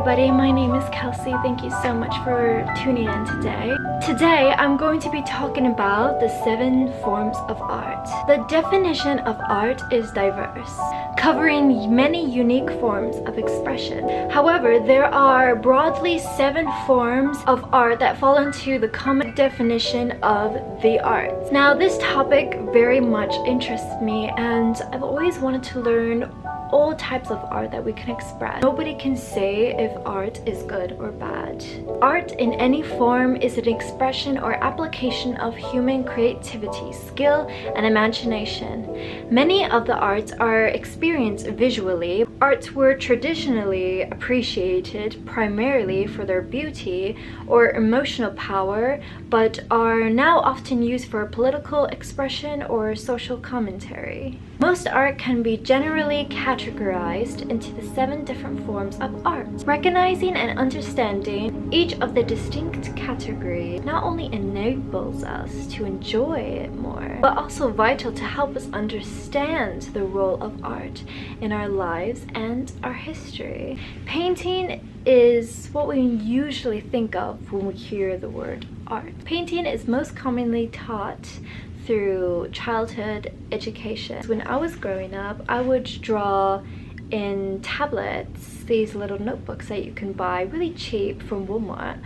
everybody, my name is Kelsey. Thank you so much for tuning in today. Today, I'm going to be talking about the 7 forms of art. The definition of art is diverse, covering many unique forms of expression. However, there are broadly 7 forms of art that fall into the common definition of the arts. Now, this topic very much interests me, and I've always wanted to learn all types of art that we can express. Nobody can say if art is good or bad. Art in any form is an expression or application of human creativity, skill, and imagination. Many of the arts are experienced visually. Arts were traditionally appreciated primarily for their beauty or emotional power, but are now often used for political expression or social commentary. Most art can be generally categorized into the 7 different forms of art. Recognizing and understanding each of the distinct categories not only enables us to enjoy it more, but also vital to help us understand the role of art in our lives and our history. Painting is what we usually think of when we hear the word art. Painting is most commonly taught through childhood education. When I was growing up, I would draw in tablets, these little notebooks that you can buy really cheap from Walmart.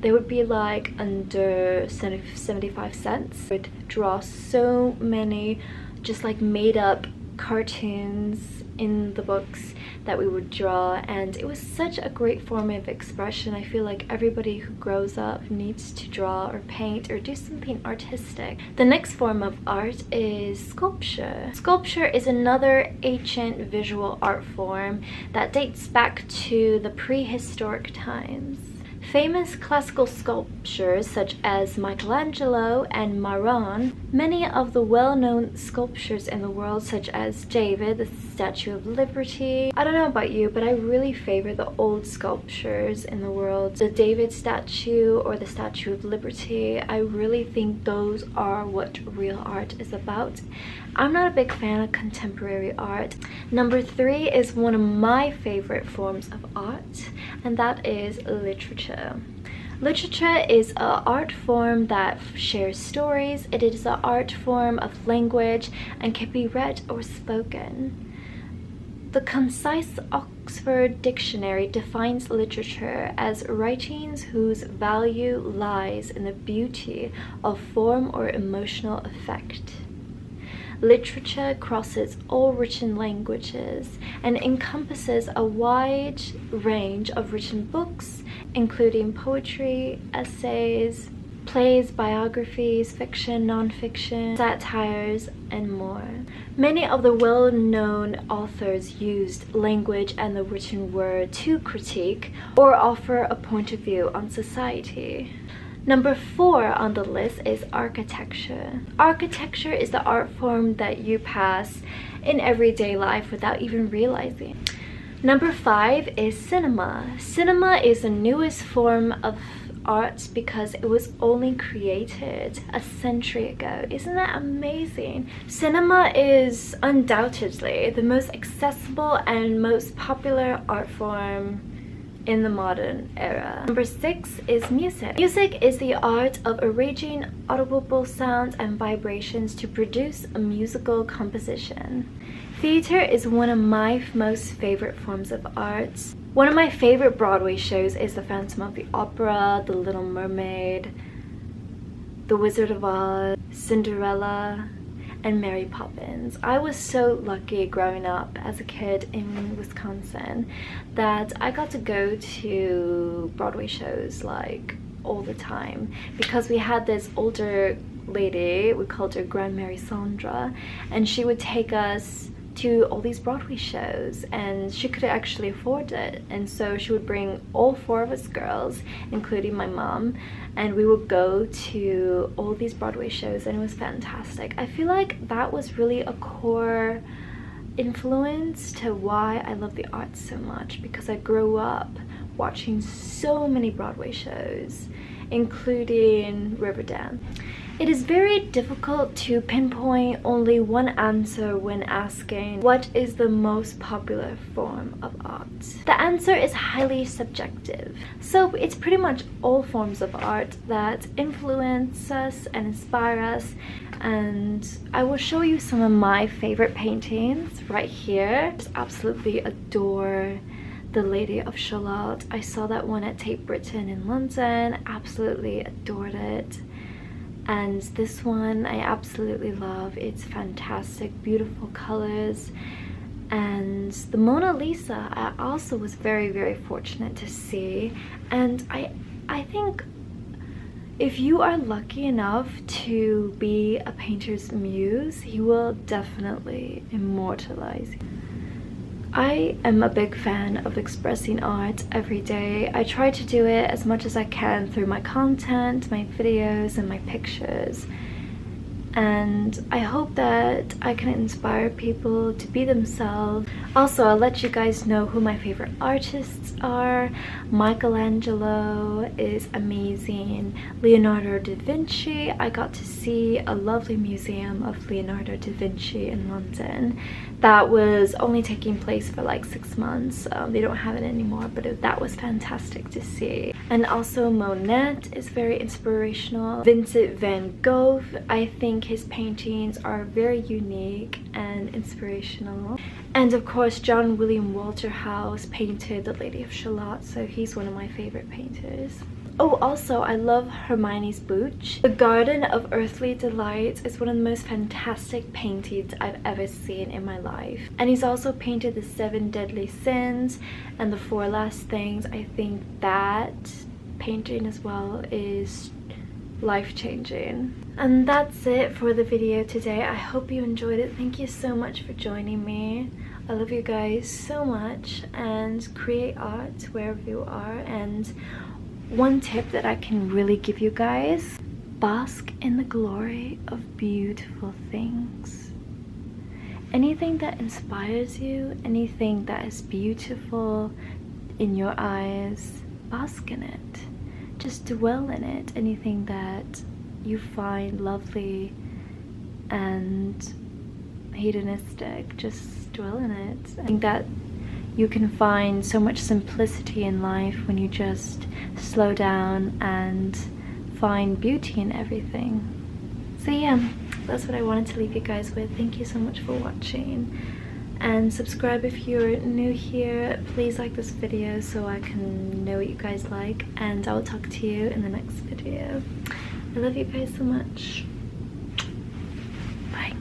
They would be like under 75 cents. I would draw so many just like made up cartoons in the books that we would draw, and it was such a great form of expression. I feel like everybody who grows up needs to draw or paint or do something artistic. The next form of art is sculpture. Sculpture is another ancient visual art form that dates back to the prehistoric times. Famous classical sculptures such as Michelangelo and Maron, many of the well-known sculptures in the world such as David, the Statue of Liberty. I don't know about you, but I really favor the old sculptures in the world. The David statue or the Statue of Liberty, I really think those are what real art is about. I'm not a big fan of contemporary art. Number 3 is one of my favorite forms of art, and that is literature. Literature is an art form that shares stories. It is an art form of language and can be read or spoken. The concise Oxford Dictionary defines literature as writings whose value lies in the beauty of form or emotional effect. Literature crosses all written languages and encompasses a wide range of written books, including poetry, essays, plays, biographies, fiction, non-fiction, satires, and more. Many of the well-known authors used language and the written word to critique or offer a point of view on society. Number 4 on the list is architecture. Architecture is the art form that you pass in everyday life without even realizing. Number 5 is cinema. Cinema is the newest form of art because it was only created a century ago. Isn't that amazing? Cinema is undoubtedly the most accessible and most popular art form in the modern era. Number 6 is music. Music is the art of arranging audible sounds and vibrations to produce a musical composition. Theater is one of my most favorite forms of art. One of my favorite Broadway shows is The Phantom of the Opera, The Little Mermaid, The Wizard of Oz, Cinderella, and Mary Poppins. I was so lucky growing up as a kid in Wisconsin that I got to go to Broadway shows like all the time because we had this older lady, we called her Grand Mary Sandra, and she would take us to all these Broadway shows, and she could actually afford it, and so she would bring all 4 of us girls, including my mom, and we would go to all these Broadway shows, and it was fantastic. I feel like that was really a core influence to why I love the arts so much, because I grew up watching so many Broadway shows, including Riverdance. It is very difficult to pinpoint only one answer when asking what is the most popular form of art. The answer is highly subjective. So it's pretty much all forms of art that influence us and inspire us, and I will show you some of my favorite paintings right here. I just absolutely adore The Lady of Shalott. I saw that one at Tate Britain in London, absolutely adored it. And this one I absolutely love. It's fantastic, beautiful colors. And the Mona Lisa I also was very fortunate to see, and I think if you are lucky enough to be a painter's muse, he will definitely immortalize you. I am a big fan of expressing art every day. I try to do it as much as I can through my content, my videos, and my pictures. And I hope that I can inspire people to be themselves. Also, I'll let you guys know who my favorite artists are. Michelangelo is amazing. Leonardo da Vinci, I got to see a lovely museum of Leonardo da Vinci in London. That was only taking place for like 6 months. They don't have it anymore, but that was fantastic to see. And also Monet is very inspirational. Vincent van Gogh, I think his paintings are very unique and inspirational. And of course John William Walterhouse painted The Lady of Shalott, so he's one of my favorite painters. Oh, also I love Hermione's Booch. The Garden of Earthly Delights is one of the most fantastic paintings I've ever seen in my life. And he's also painted the 7 Deadly Sins and the 4 Last Things. I think that painting as well is life-changing. And that's it for the video today. I hope you enjoyed it. Thank you so much for joining me. I love you guys so much, and create art wherever you are. And one tip that I can really give you guys: bask in the glory of beautiful things. Anything that inspires you, anything that is beautiful in your eyes, bask in it. Just dwell in it. Anything that you find lovely and hedonistic, just dwell in it. I think that you can find so much simplicity in life when you just slow down and find beauty in everything. So yeah, that's what I wanted to leave you guys with. Thank you so much for watching, and subscribe if you're new here. Please like this video so I can know what you guys like, and I'll talk to you in the next video. I love you guys so much. Bye.